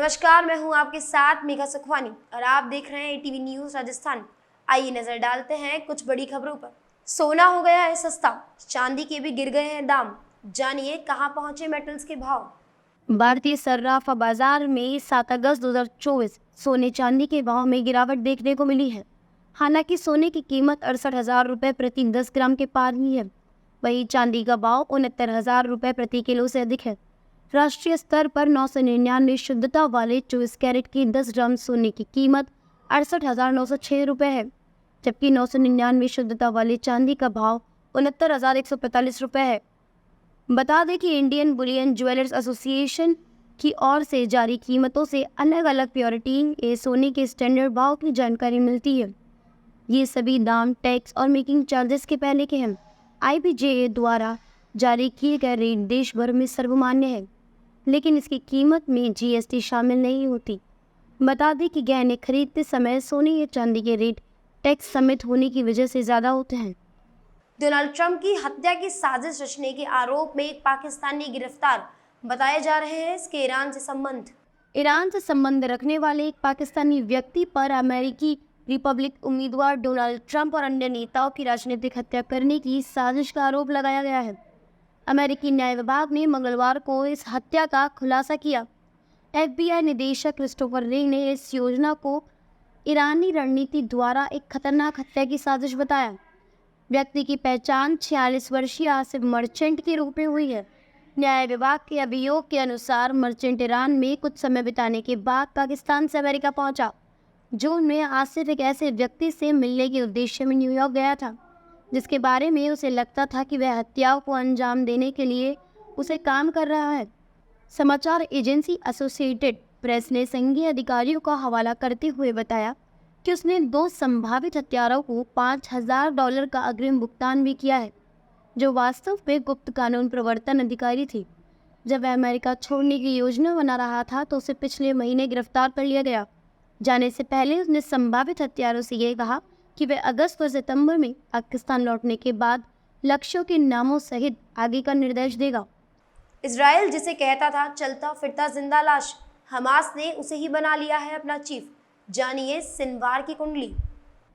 नमस्कार, मैं हूं आपके साथ मेघा सुखवानी और आप देख रहे हैं एटीवी न्यूज राजस्थान। आइए नजर डालते हैं कुछ बड़ी खबरों पर। सोना हो गया है सस्ता, चांदी के भी गिर गए हैं दाम। जानिए कहां पहुंचे मेटल्स के भाव। भारतीय सर्राफा बाजार में 7 अगस्त 2024 सोने चांदी के भाव में गिरावट देखने को मिली है। हालांकि सोने की कीमत 68,000 रुपये प्रति 10 ग्राम के पार ही है, वहीं चांदी का भाव 69,000 रुपये प्रति किलो से अधिक है। राष्ट्रीय स्तर पर 999 शुद्धता वाले 24 कैरेट की 10 ग्राम सोने की कीमत 68,906 रुपये है, जबकि 999 शुद्धता वाले चांदी का भाव 69,145 रुपये है। बता दें कि इंडियन बुलियन ज्वेलर्स एसोसिएशन की ओर से जारी कीमतों से अलग अलग प्योरिटी के सोने के स्टैंडर्ड भाव की जानकारी मिलती है। ये सभी दाम टैक्स और मेकिंग चार्जेस के पहले के हैं। IBJA द्वारा जारी किए गए रेट देश भर में सर्वमान्य है, लेकिन इसकी कीमत में GST शामिल नहीं होती। बता दें कि गहने खरीदते समय सोने या चांदी के रेट टैक्स समेत होने की वजह से ज़्यादा होते हैं। डोनाल्ड ट्रंप की हत्या की साजिश रचने के आरोप में एक पाकिस्तानी गिरफ्तार बताए जा रहे हैं। इसके ईरान से संबंध रखने वाले एक पाकिस्तानी व्यक्ति पर अमेरिकी रिपब्लिक उम्मीदवार डोनाल्ड ट्रंप और अन्य नेताओं की राजनीतिक हत्या करने की साजिश का आरोप लगाया गया है। अमेरिकी न्याय विभाग ने मंगलवार को इस हत्या का खुलासा किया। FBI निदेशक क्रिस्टोफर रे ने इस योजना को ईरानी रणनीति द्वारा एक खतरनाक हत्या की साजिश बताया। व्यक्ति की पहचान 46 वर्षीय आसिफ मर्चेंट के रूप में हुई है। न्याय विभाग के अभियोग के अनुसार मर्चेंट ईरान में कुछ समय बिताने के बाद पाकिस्तान से अमेरिका पहुंचा। जून में आसिफ एक ऐसे व्यक्ति से मिलने के उद्देश्य में न्यूयॉर्क गया था, जिसके बारे में उसे लगता था कि वह हत्याओं को अंजाम देने के लिए उसे काम कर रहा है। समाचार एजेंसी एसोसिएटेड प्रेस ने संघीय अधिकारियों का हवाला करते हुए बताया कि उसने 2 संभावित हत्यारों को $5,000 का अग्रिम भुगतान भी किया है, जो वास्तव में गुप्त कानून प्रवर्तन अधिकारी थी। जब वह अमेरिका छोड़ने की योजना बना रहा था तो उसे पिछले महीने गिरफ्तार कर लिया गया। जाने से पहले उसने संभावित हत्यारों से ये कहा कि वह अगस्त और सितंबर में पाकिस्तान लौटने के बाद लक्ष्यों के नामों सहित आगे का निर्देश देगा। इजराइल जिसे कहता था चलता फिरता जिंदा लाश, हमास ने उसे ही बना लिया है अपना चीफ। जानिए सिनवार की कुंडली।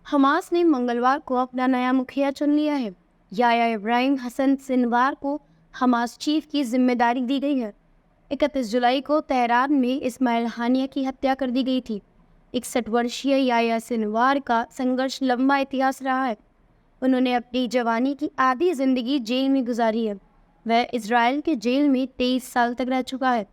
हमास ने मंगलवार को अपना नया मुखिया चुन लिया है। याह्या इब्राहिम हसन सिनवार को हमास चीफ की जिम्मेदारी दी गई है। 31 जुलाई को तेहरान में इस्माइल हानिया की हत्या कर दी गई थी। 61 वर्षीय याह्या सिनवार का संघर्ष लंबा इतिहास रहा है। उन्होंने अपनी जवानी की आधी जिंदगी जेल में गुजारी है। वह इजराइल के जेल में 23 साल तक रह चुका है।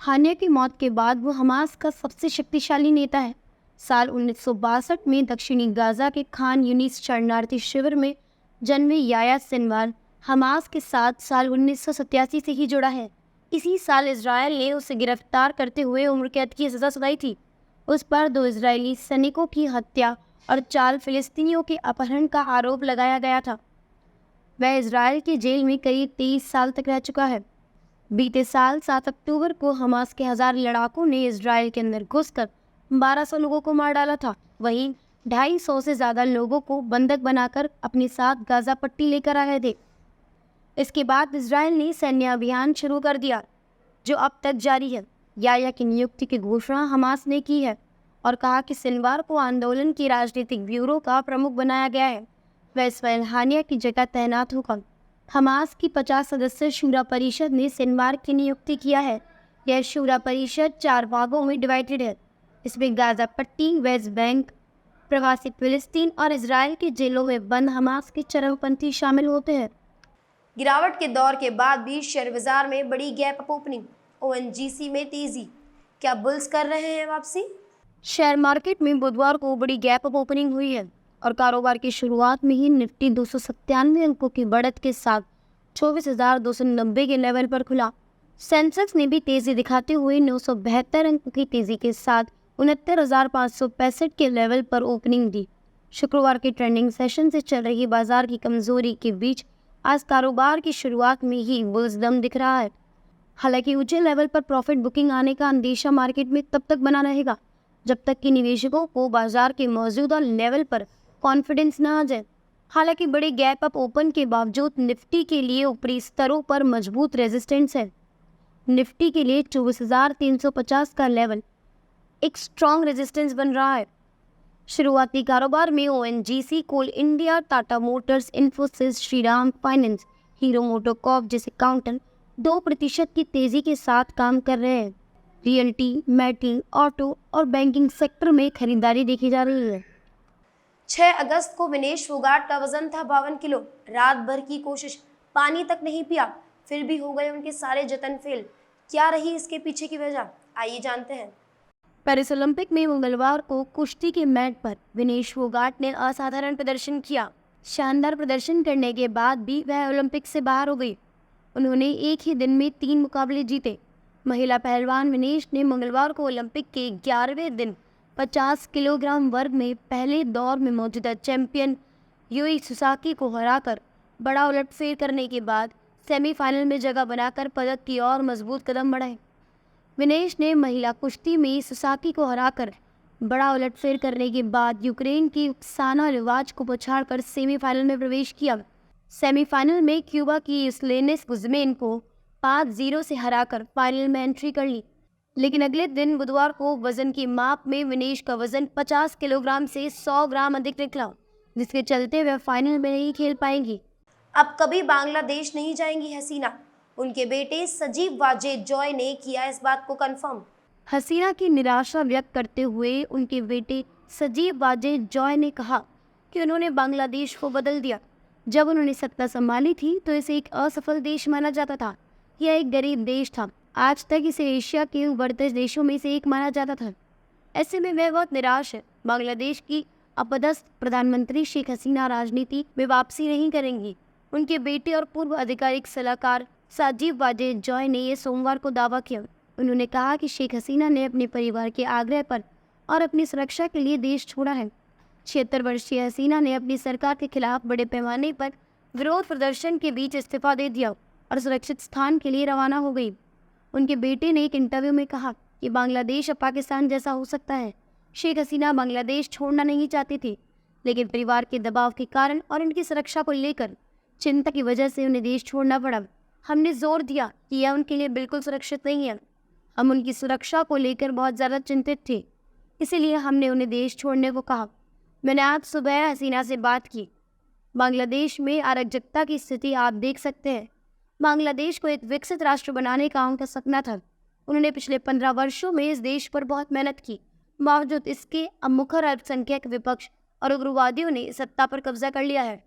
हानिया की मौत के बाद वो हमास का सबसे शक्तिशाली नेता है। साल 1962 में दक्षिणी गाजा के खान यूनिस शरणार्थी शिविर में जन्मे याह्या सिनवार हमास के साथ साल 1987 से ही जुड़ा है। इसी साल इजराइल ने उसे गिरफ्तार करते हुए उम्र कैद की सजा सुनाई थी। उस पर 2 इजरायली सैनिकों की हत्या और 4 फिलिस्तीनियों के अपहरण का आरोप लगाया गया था। वह इजराइल के जेल में करीब 23 साल तक रह चुका है। बीते साल 7 अक्टूबर को हमास के 1000 लड़ाकों ने इजराइल के अंदर घुसकर 1200 लोगों को मार डाला था। वहीं 250 से ज़्यादा लोगों को बंधक बनाकर अपने साथ गाजा पट्टी लेकर आ गए थे। इसके बाद इजराइल ने सैन्य अभियान शुरू कर दिया, जो अब तक जारी है। याह्या की नियुक्ति की घोषणा हमास ने की है और कहा कि सिनवार को आंदोलन की राजनीतिक ब्यूरो का प्रमुख बनाया गया है। वह इस्माइल हानिया की जगह तैनात होगा। हमास की 50 सदस्य शूरा परिषद ने सिनवार की नियुक्ति किया है। यह शूरा परिषद 4 भागों में डिवाइडेड है। इसमें गाजा पट्टी, वेस्ट बैंक, प्रवासी फिलिस्तीन और इजराइल के जेलों में बंद हमास के चरमपंथी शामिल होते हैं। गिरावट के दौर के बाद भी शेयर बाजार में बड़ी गैप अप ओपनिंग। ONGC में तेजी, क्या बुल्स कर रहे हैं वापसी? शेयर मार्केट में बुधवार को बड़ी गैप अप ओपनिंग हुई है और कारोबार की शुरुआत में ही निफ्टी 297 अंकों की बढ़त के साथ 24,290 के लेवल पर खुला। सेंसेक्स ने भी तेजी दिखाते हुए 972 अंकों की तेजी के साथ 69,565 के लेवल पर ओपनिंग दी। शुक्रवार के ट्रेंडिंग सेशन से चल रही बाजार की कमजोरी के बीच आज कारोबार की शुरुआत में ही बुल्स दम दिख रहा है। हालांकि ऊंचे लेवल पर प्रॉफिट बुकिंग आने का अंदेशा मार्केट में तब तक बना रहेगा जब तक कि निवेशकों को बाजार के मौजूदा लेवल पर कॉन्फिडेंस न आ जाए। हालांकि बड़े गैप अप ओपन के बावजूद निफ्टी के लिए ऊपरी स्तरों पर मजबूत रेजिस्टेंस है। निफ्टी के लिए 24,350 का लेवल एक स्ट्रॉन्ग रेजिस्टेंस बन रहा है। शुरुआती कारोबार में ONGC, Coal India, Tata Motors, Infosys, Shriram Finance, Hero MotoCorp जैसे काउंटर 2% की तेजी के साथ काम कर रहे हैं। रियल्टी, मेटल, ऑटो और बैंकिंग सेक्टर में खरीदारी देखी जा रही है। 6 अगस्त को विनेश फोगाट का वजन था 52 किलो। रात भर की कोशिश, पानी तक नहीं पिया, फिर भी हो गए उनके सारे जतन फेल। क्या रही इसके पीछे की वजह, आइए जानते हैं। पेरिस ओलंपिक में मंगलवार को कुश्ती के मैट पर विनेश फोगाट ने असाधारण प्रदर्शन किया। शानदार प्रदर्शन करने के बाद भी वह ओलंपिक से बाहर हो गई। उन्होंने एक ही दिन में 3 मुकाबले जीते। महिला पहलवान विनेश ने मंगलवार को ओलंपिक के 11वें दिन 50 किलोग्राम वर्ग में पहले दौर में मौजूदा चैंपियन यूई सुसाकी को हराकर बड़ा उलटफेर करने के बाद सेमीफाइनल में जगह बनाकर पदक की ओर मजबूत कदम बढ़ाए। विनेश ने महिला कुश्ती में सुसाकी को हराकर बड़ा उलटफेर करने के बाद यूक्रेन की ओक्साना रिवाज को पछाड़कर सेमीफाइनल में प्रवेश किया। सेमीफाइनल में क्यूबा की स्लेनेस गुज़मैन को 5-0 से हराकर फाइनल में एंट्री कर ली। लेकिन अगले दिन बुधवार को वजन की माप में विनेश का वजन 50 किलोग्राम से 100 ग्राम अधिक निकला, जिसके चलते वह फाइनल में नहीं खेल पाएंगी। अब कभी बांग्लादेश नहीं जाएंगी हसीना, उनके बेटे सजीव वाजेद जॉय ने किया इस बात को कंफर्म। हसीना की निराशा व्यक्त करते हुए उनके बेटे सजीव वाजेद जॉय ने कहा कि उन्होंने बांग्लादेश को बदल दिया। जब उन्होंने सत्ता संभाली थी तो इसे एक असफल देश माना जाता था। यह एक गरीब देश था। आज तक इसे एशिया के उभरते देशों में से एक माना जाता था। ऐसे में वह बहुत निराश है। बांग्लादेश की अपदस्थ प्रधानमंत्री शेख हसीना राजनीति में वापसी नहीं करेंगी। उनके बेटे और पूर्व आधिकारिक सलाहकार सजीव वाजेद जॉय ने यह सोमवार को दावा किया। उन्होंने कहा कि शेख हसीना ने अपने परिवार के आग्रह पर और अपनी सुरक्षा के लिए देश छोड़ा है। 76 वर्षीय हसीना ने अपनी सरकार के खिलाफ बड़े पैमाने पर विरोध प्रदर्शन के बीच इस्तीफा दे दिया और सुरक्षित स्थान के लिए रवाना हो गई। उनके बेटे ने एक इंटरव्यू में कहा कि बांग्लादेश अब पाकिस्तान जैसा हो सकता है। शेख हसीना बांग्लादेश छोड़ना नहीं चाहती थी, लेकिन परिवार के दबाव के कारण और इनकी सुरक्षा को लेकर चिंता की वजह से उन्हें देश छोड़ना पड़ा। हमने जोर दिया कि यह उनके लिए बिल्कुल सुरक्षित नहीं है। हम उनकी सुरक्षा को लेकर बहुत ज़्यादा चिंतित थे, इसीलिए हमने उन्हें देश छोड़ने को कहा। मैंने आज सुबह हसीना से बात की। बांग्लादेश में अराजकता की स्थिति आप देख सकते हैं। बांग्लादेश को एक विकसित राष्ट्र बनाने का उनका सपना था। उन्होंने पिछले 15 वर्षों में इस देश पर बहुत मेहनत की। बावजूद इसके अब मुखर अल्पसंख्यक विपक्ष और उग्रवादियों ने सत्ता पर कब्जा कर लिया है।